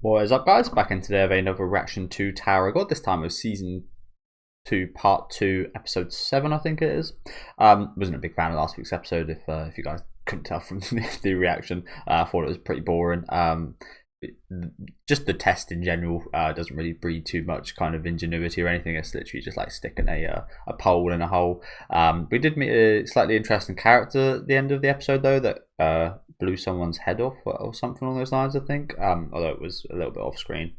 What is up, guys? Back in today of another reaction to Tower of God. This time of season 2, part 2, episode 7, I think it is. Wasn't a big fan of last week's episode. If you guys couldn't tell from the reaction, I thought it was pretty boring. Just the test in general doesn't really breed too much kind of ingenuity or anything. It's literally just like sticking a pole in a hole. We did meet a slightly interesting character at the end of the episode, though, that blew someone's head off or something along those lines, I think, although it was a little bit off screen.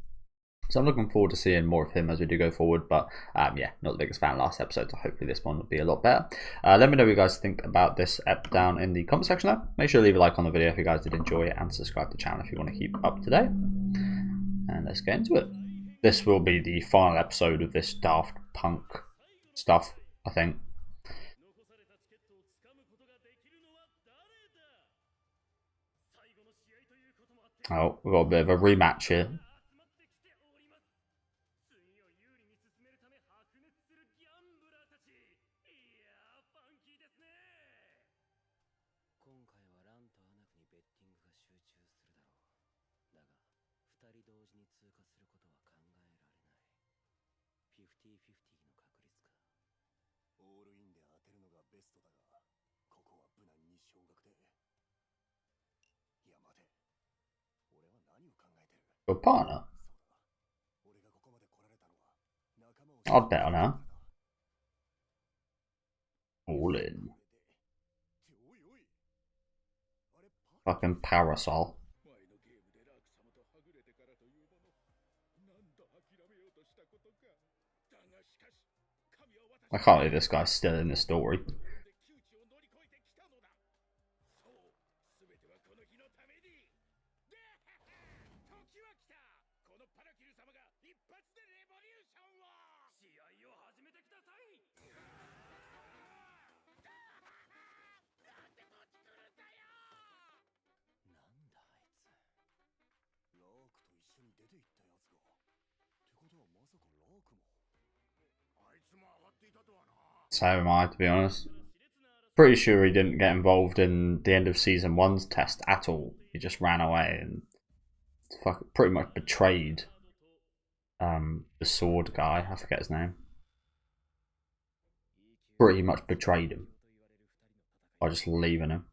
So I'm looking forward to seeing more of him as we do go forward, but yeah, not the biggest fan of last episode, so hopefully this one will be a lot better. Let me know what you guys think about this ep down in the comment section though. Make sure to leave a like on the video if you guys did enjoy it, and subscribe to the channel if you want to keep up to date. And let's get into it. This will be the final episode of this Daft Punk stuff, I think. Oh, we've got a bit of a rematch here. Your partner? I'd bet on her. All in. Fucking parasol. I can't believe this guy's still in the story. So am I, to be honest. Pretty sure he didn't get involved in the end of season 1's test at all. He just ran away and pretty much betrayed the sword guy. I forget his name. Pretty much betrayed him by just leaving him.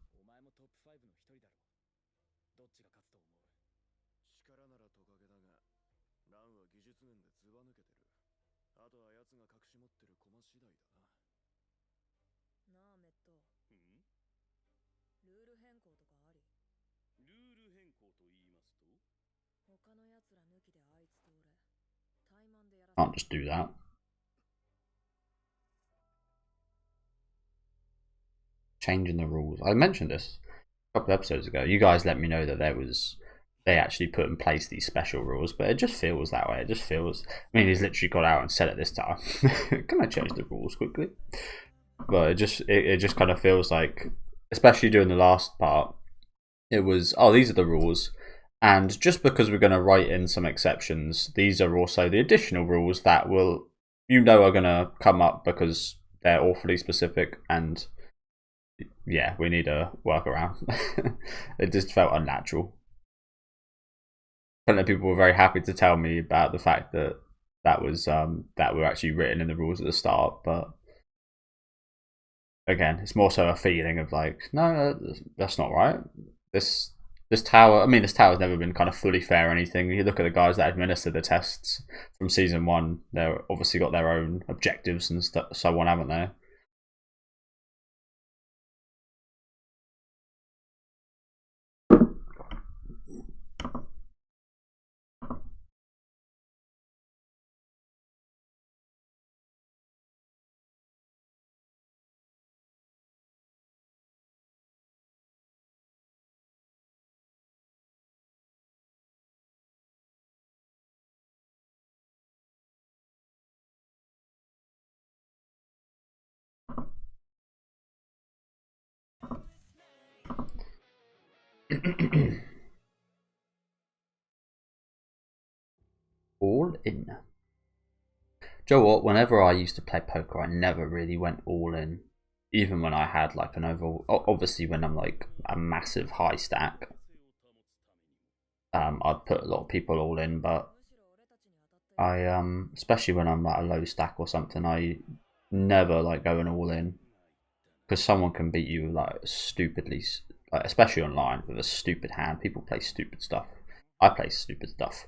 Can't just do that. Changing the rules. I mentioned this a couple of episodes ago. You guys let me know that they actually put in place these special rules, but it just feels that way. It just feels. I mean, he's literally got out and said it this time. Can I change the rules quickly? But it just kind of feels like, especially during the last part, it was, oh, these are the rules. And just because we're going to write in some exceptions, these are also the additional rules that will, are going to come up because they're awfully specific, and yeah, we need a workaround. It just felt unnatural. Plenty of people were very happy to tell me about the fact that was that were actually written in the rules at the start, but again, it's more so a feeling of like, no, that's not right. This tower, I mean, this tower's never been kind of fully fair or anything. You look at the guys that administer the tests from season 1, they've obviously got their own objectives and so on, haven't they? All in. Joe, what? Whenever I used to play poker, I never really went all in. Even when I had like an overall, obviously when I'm like a massive high stack, I'd put a lot of people all in, but I especially when I'm at a low stack or something, I never like going all in because someone can beat you like stupidly, like, especially online with a stupid hand. People play stupid stuff. I play stupid stuff.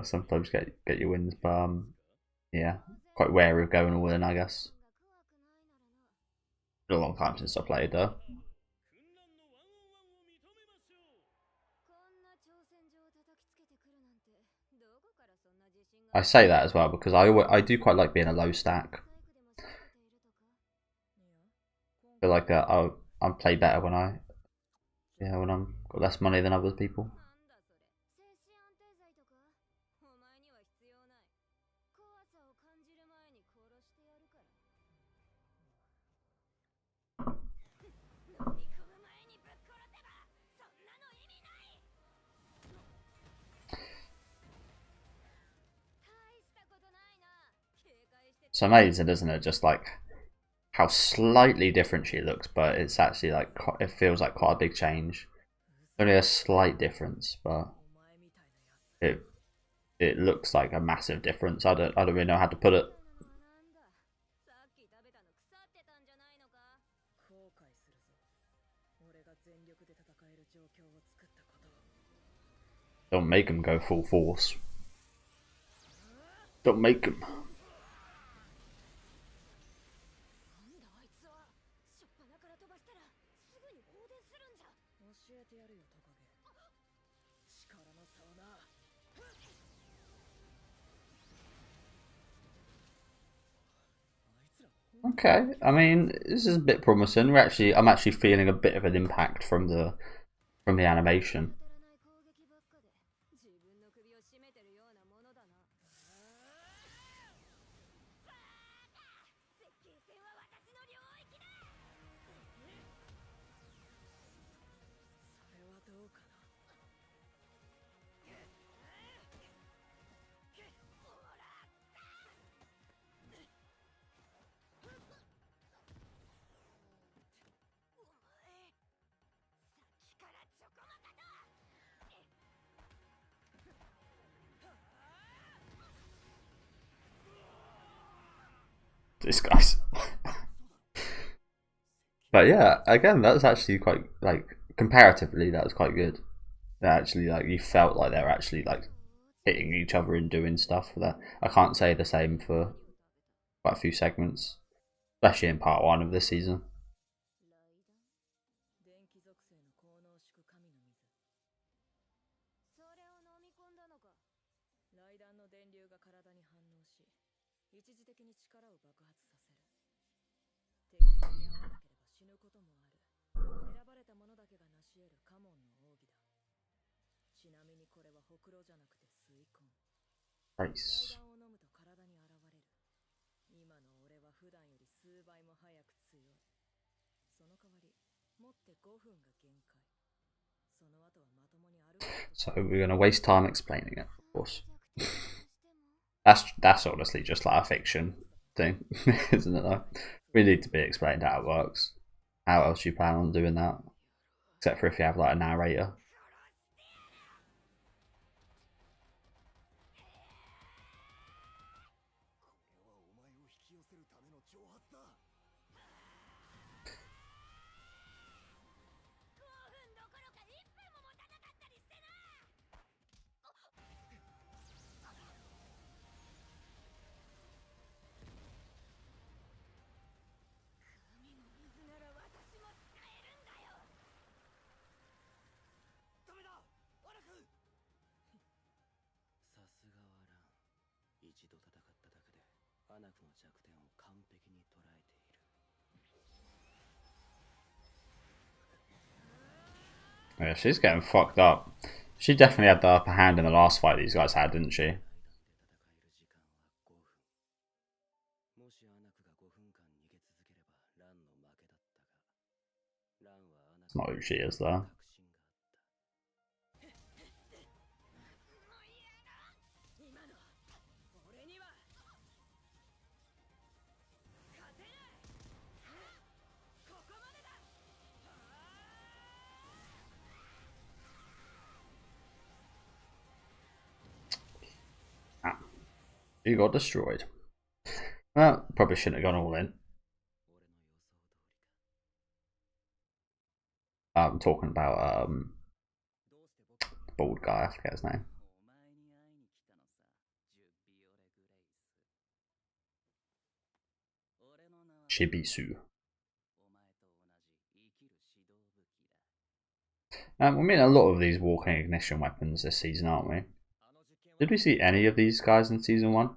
Sometimes get your wins, but yeah, quite wary of going all in, I guess. Been a long time since I played though. I say that as well because I do quite like being a low stack. I feel like I play better when when I'm got less money than other people. It's amazing, isn't it? Just like how slightly different she looks, but it's actually like it feels like quite a big change. Only a slight difference, but it looks like a massive difference. I don't really know how to put it. Don't make him go full force. Don't make him. Okay, I mean this is a bit promising. I'm actually feeling a bit of an impact from the animation. This guy's. But yeah, again, that's actually quite like comparatively, that was quite good. That actually like you felt like they're actually like hitting each other and doing stuff for that. I can't say the same for quite a few segments, especially in part one of this season. Nice. So we're gonna waste time explaining it, of course. That's honestly just like a fiction thing, isn't it? Though we need to be explained how it works. How else do you plan on doing that? Except for if you have like a narrator. Yeah, she's getting fucked up. She definitely had the upper hand in the last fight these guys had, didn't she? It's not who she is, though. You got destroyed. Well, probably shouldn't have gone all in. I'm talking about the bald guy, I forget his name. Shibisu. We're meeting a lot of these walking ignition weapons this season, aren't we? Did we see any of these guys in season 1?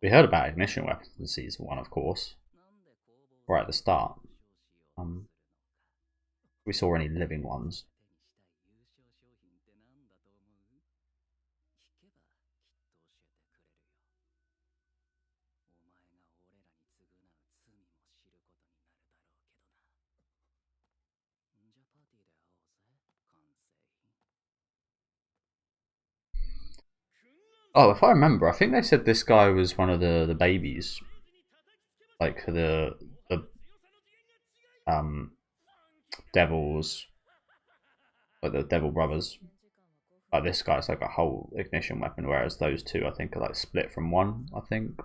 We heard about ignition weapons in season 1, of course. Right at the start. We saw any living ones. Oh, if I remember, I think they said this guy was one of the babies, like the devils, like the devil brothers. Like this guy's like a whole ignition weapon, whereas those two I think are like split from one. I think.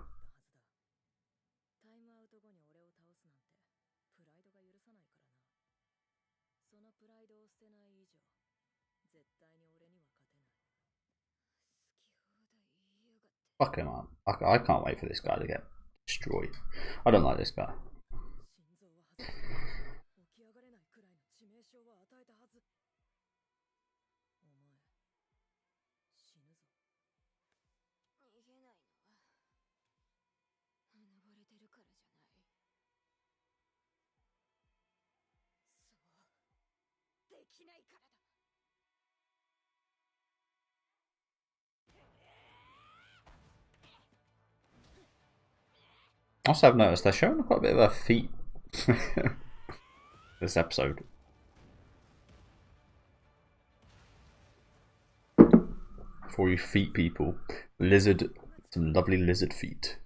Fuck him up. I can't wait for this guy to get destroyed. I don't like this guy. Also, I've noticed they're showing quite a bit of her feet this episode. For you feet people, some lovely lizard feet.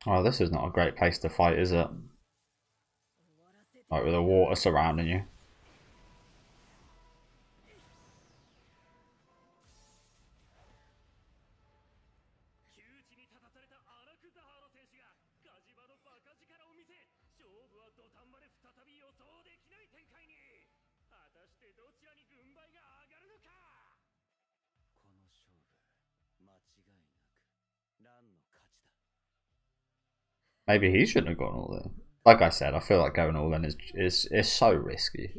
Oh, this is not a great place to fight, is it? Like with the water surrounding you. Maybe he shouldn't have gone all in. Like I said, I feel like going all in is so risky.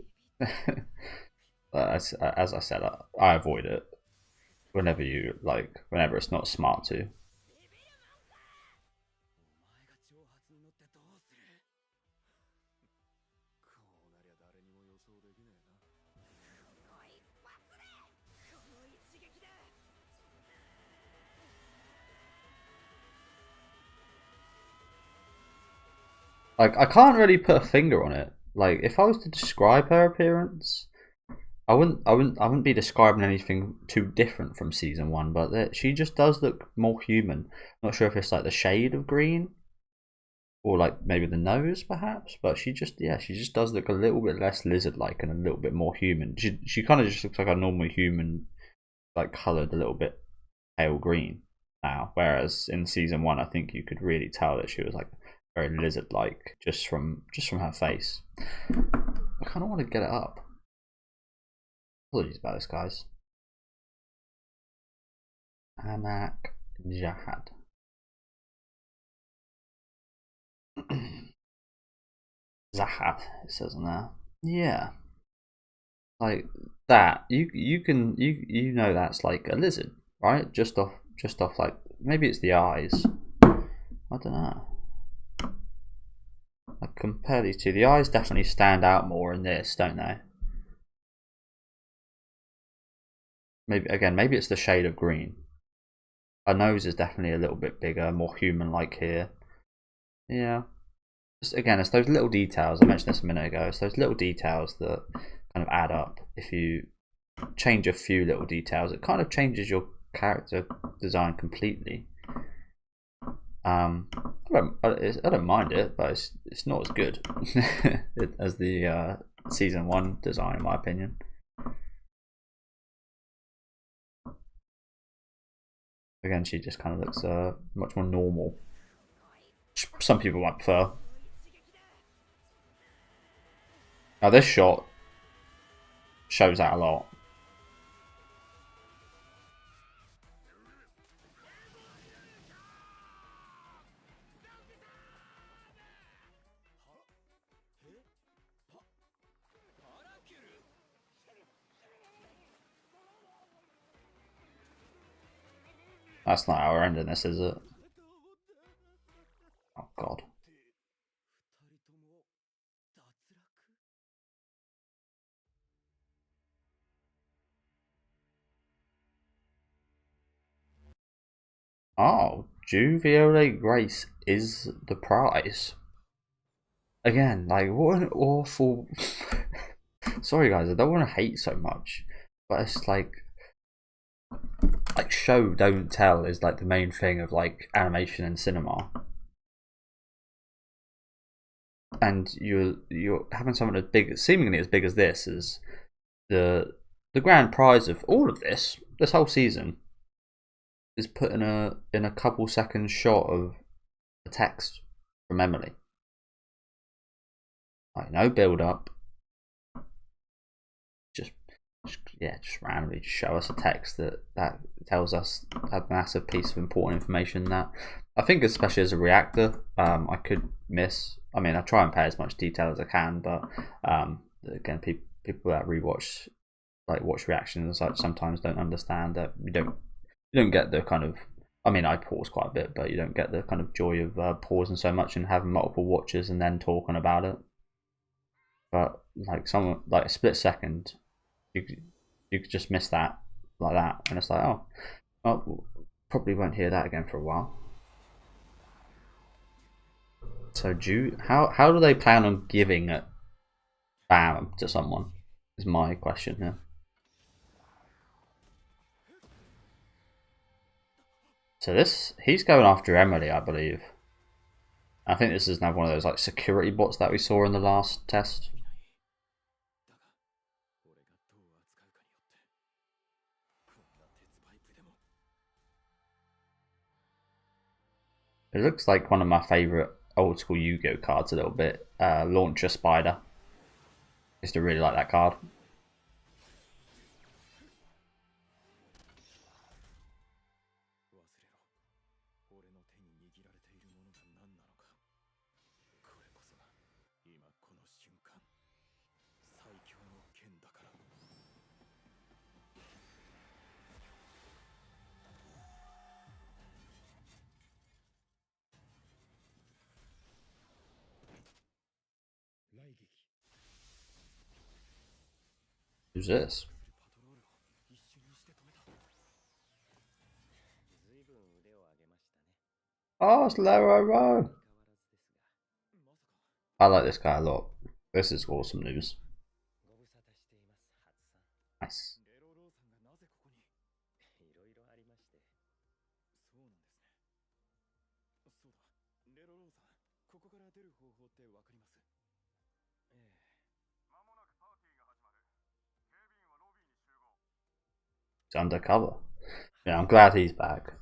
as I said, I avoid it whenever it's not smart to. Like, I can't really put a finger on it. Like, if I was to describe her appearance, I wouldn't be describing anything too different from season 1. But she just does look more human. Not sure if it's like the shade of green, or like maybe the nose, perhaps. But she just does look a little bit less lizard-like and a little bit more human. She kind of just looks like a normal human, like coloured a little bit pale green now. Whereas in season 1, I think you could really tell that she was like very lizard-like just from her face. I kind of want to get it up. Apologies about this, guys. Anaak Jahad. Zahad, it says in there. Yeah, like that. You know that's like a lizard, right? Just off like maybe it's the eyes. I don't know. Like compare these two. The eyes definitely stand out more in this, don't they? Maybe it's the shade of green. Her nose is definitely a little bit bigger, more human-like here. Yeah, again, it's those little details. I mentioned this a minute ago. It's those little details that kind of add up. If you change a few little details, it kind of changes your character design completely. I don't mind it, but it's not as good as the season 1 design, in my opinion. Again, she just kind of looks much more normal. Some people might prefer. Now this shot shows that a lot. That's not how we're ending this, is it? Oh god. Oh, Juviole Grace is the prize. Again, like, what an awful... Sorry guys, I don't want to hate so much, but it's like show don't tell is like the main thing of like animation and cinema. And you're having something as big, seemingly as big as this, as the grand prize of all of this whole season, is put in a couple seconds shot of a text from Emily. Like no build up. Just randomly show us a text that tells us a massive piece of important information that I think, especially as a reactor, I could miss. I mean, I try and pay as much detail as I can, but again, people that rewatch, like watch reactions and such, sometimes don't understand that you don't get the kind of. I mean, I pause quite a bit, but you don't get the kind of joy of pausing so much and having multiple watches and then talking about it. But like a split second, you could just miss that like that, and it's like, oh, probably won't hear that again for a while. So how do they plan on giving it bam to someone? Is my question here. So he's going after Emily, I believe. I think this is now one of those like security bots that we saw in the last test. It looks like one of my favourite old school Yu-Gi-Oh cards a little bit. Launcher Spider. I used to really like that card. Who's this? Oh, it's Lero. I like this guy a lot. This is awesome news. Nice. It's undercover. Yeah, I'm glad he's back.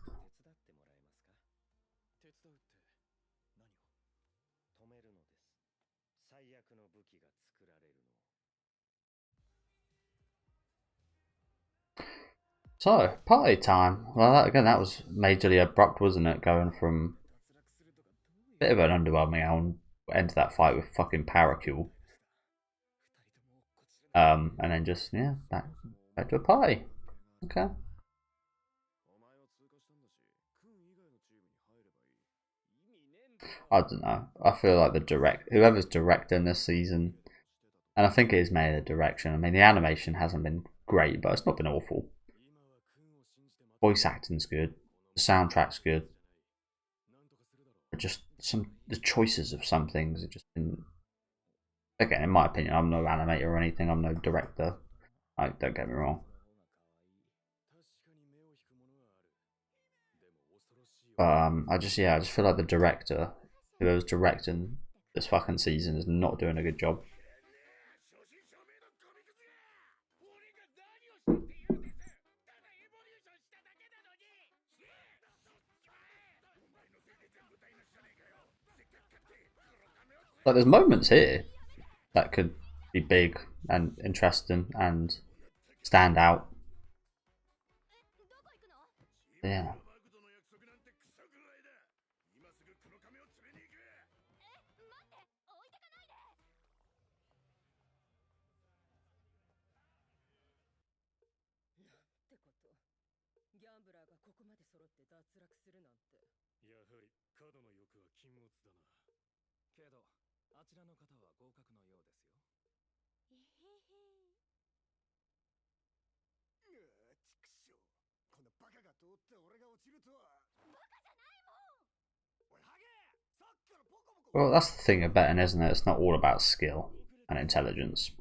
So, party time. Well, that was majorly abrupt, wasn't it? Going from a bit of an underwhelming end to that fight with fucking Paracule. And then just, yeah, back to a party. Okay. I don't know. I feel like whoever's directing this season, and I think it is mainly the direction. I mean, the animation hasn't been great, but it's not been awful. Voice acting's good. The soundtrack's good. just the choices of some things have just been, again, in my opinion, I'm no animator or anything, I'm no director. Don't get me wrong. I just feel like the director, whoever's directing this fucking season, is not doing a good job. Like, there's moments here that could be big and interesting and stand out. Yeah. Well, that's the thing of betting, isn't it? It's not all about skill and intelligence.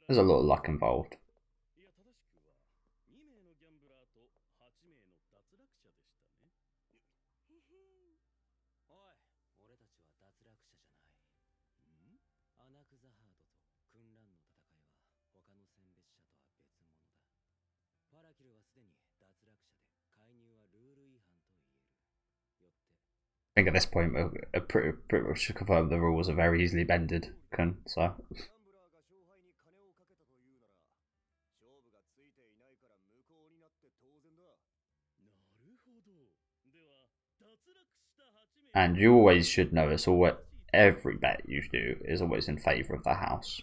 There's a lot of luck involved. I think at this point we're pretty much confirmed the rules are very easily bended, so. And you always should know it's always, every bet you do is always in favour of the house.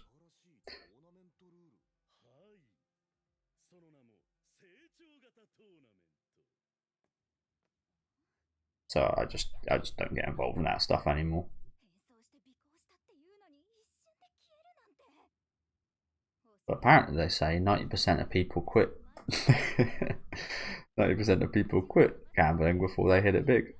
So I just don't get involved in that stuff anymore. But apparently they say 90% of people quit. 90% of people quit gambling before they hit it big.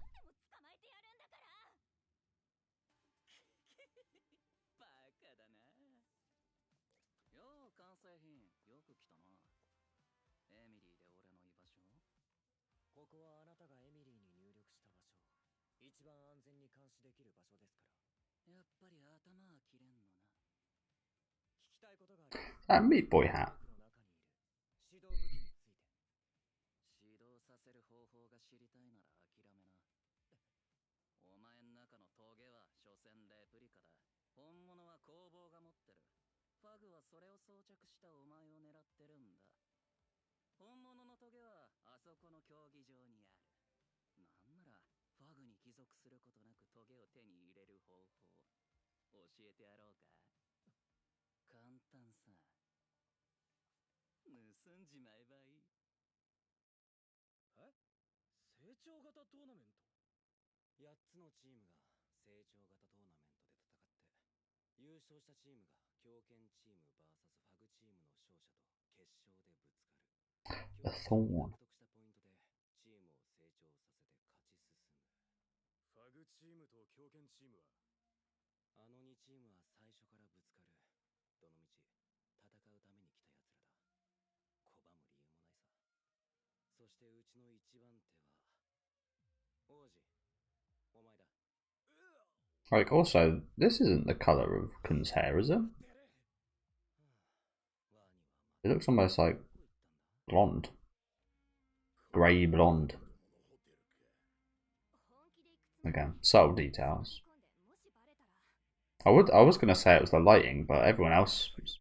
That Meat Boy hat. The Thorn. Like, also, this isn't the colour of Kun's hair, is it? It looks almost like blonde. Grey blonde. Again, subtle details. I was gonna say it was the lighting, but everyone else's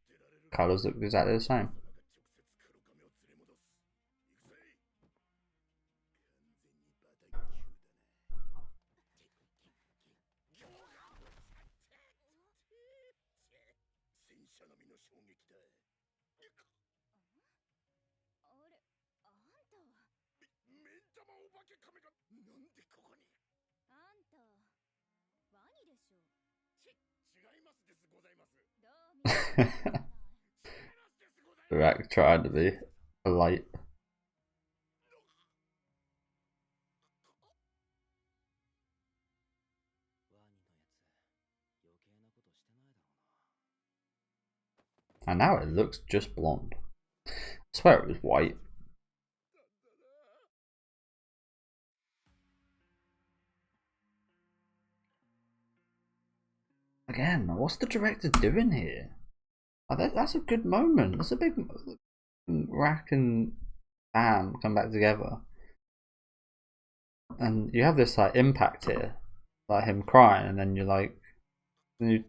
colours look exactly the same. They're trying to be polite. And now it looks just blonde. I swear it was white. Again, what's the director doing here? That's a good moment. That's a big Rack and Sam come back together, and you have this like impact here, like him crying, and then you're like, and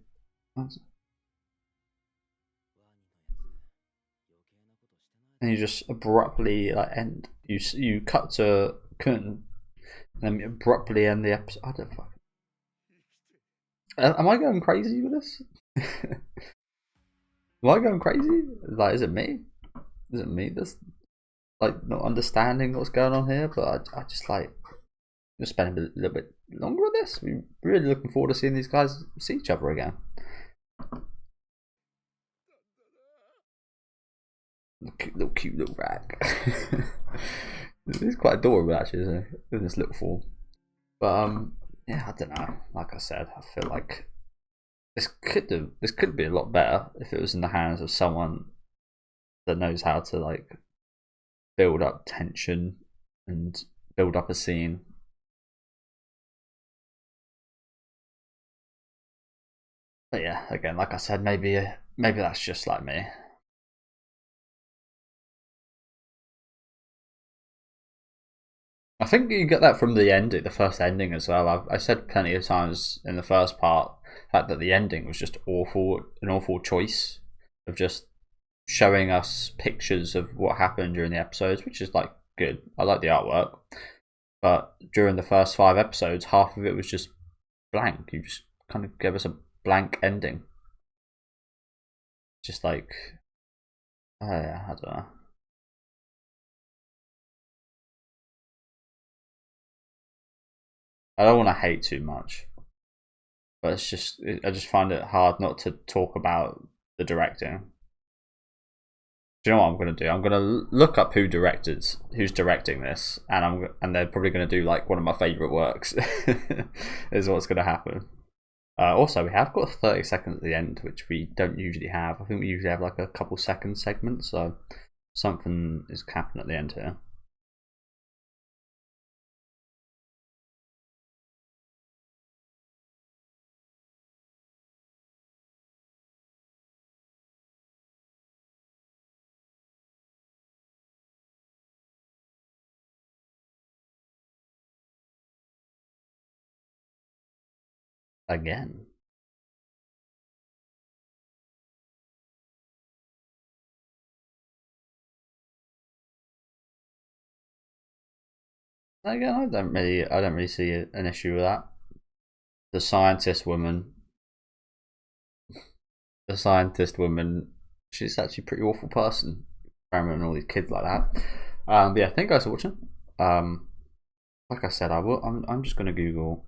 you just abruptly like end. You cut to curtain, and then abruptly end the episode. I don't fucking. Am I going crazy with this? Am I going crazy? Like, is it me? Is it me that's like not understanding what's going on here? But I just like just spending a little bit longer on this. We're really looking forward to seeing these guys see each other again. Cute little rag. He's quite adorable actually, isn't he? In this little form. But yeah, I don't know. Like I said, I feel like this could be a lot better if it was in the hands of someone that knows how to like build up tension and build up a scene. But yeah, again, like I said, maybe that's just like me. I think you get that from the ending, the first ending as well. I said plenty of times in the first part, the fact that the ending was just awful, an awful choice of just showing us pictures of what happened during the episodes, which is like good. I like the artwork, but during the first 5 episodes, half of it was just blank. You just kind of gave us a blank ending, just like, yeah, I don't know. I don't want to hate too much, but it's just I just find it hard not to talk about the directing. Do you know what I'm gonna do? I'm gonna look up who's directing this, and they're probably gonna do like one of my favorite works. Is what's gonna happen. Also, we have got 30 seconds at the end, which we don't usually have. I think we usually have like a couple second segments, so something is happening at the end here. Again. Again, I don't really see an issue with that. The scientist woman, she's actually a pretty awful person, experimenting on all these kids like that. But yeah, thank you guys for watching. Like I said, I'm just gonna Google.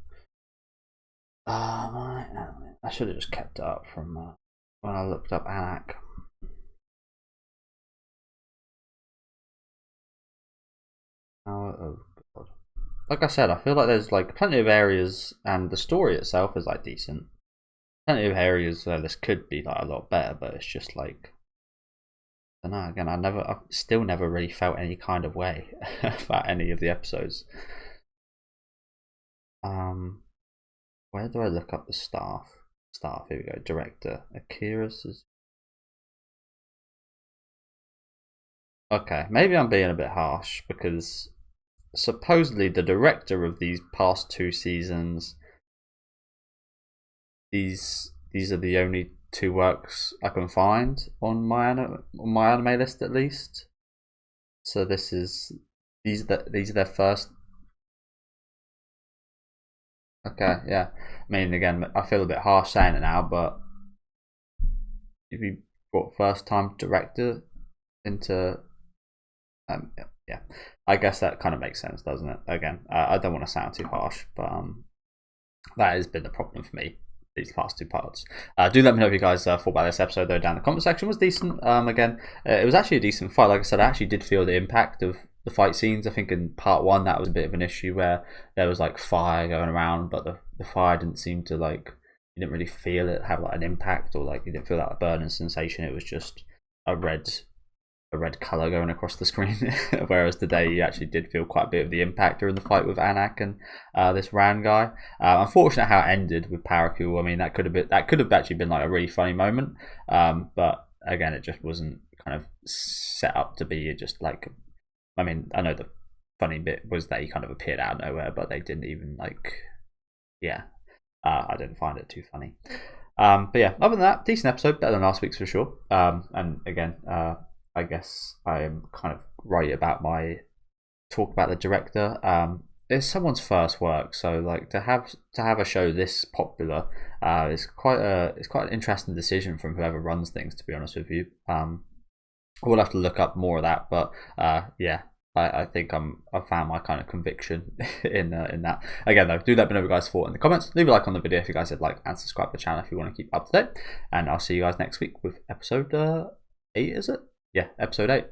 I should have just kept it up from when I looked up Anaak. Oh god. Like I said, I feel like there's like plenty of areas, and the story itself is like decent. Plenty of areas where this could be like a lot better, but it's just like, I don't know. Again, I've still never really felt any kind of way about any of the episodes. Where do I look up the staff? Here we go. Director Akira's. Okay, maybe I'm being a bit harsh because supposedly the director of these past 2 seasons, these are the only 2 works I can find on my anime list at least. So these are their first. Okay, yeah. I mean, again, I feel a bit harsh saying it now, but if you brought first time director into, yeah, I guess that kind of makes sense, doesn't it? Again, I don't want to sound too harsh, but that has been the problem for me these past 2 parts. Do let me know if you guys thought about this episode though down in the comment section. It was decent. Again, it was actually a decent fight. Like I said, I actually did feel the impact of the fight scenes. I think in part 1 that was a bit of an issue where there was like fire going around, but the fire didn't seem to like didn't really feel it have like an impact, or like you didn't feel that burning sensation. It was just a red color going across the screen. Whereas today you actually did feel quite a bit of the impact during the fight with Anaak and this Ran guy. Unfortunate how it ended with Paracool. I mean, that could have actually been like a really funny moment, but again, it just wasn't kind of set up to be just like. I mean, I know the funny bit was that he kind of appeared out of nowhere, but they didn't even like. Yeah, I didn't find it too funny. But yeah, other than that, decent episode, better than last week's for sure. And again, I guess I am kind of right about my talk about the director. It's someone's first work, so like to have a show this popular is quite an interesting decision from whoever runs things. To be honest with you, we'll have to look up more of that. But yeah. I think I found my kind of conviction in that. Again, though, do let me know what you guys thought in the comments. Leave a like on the video if you guys would like, and subscribe to the channel if you want to keep up to date. And I'll see you guys next week with episode 8. Is it? Yeah, episode 8.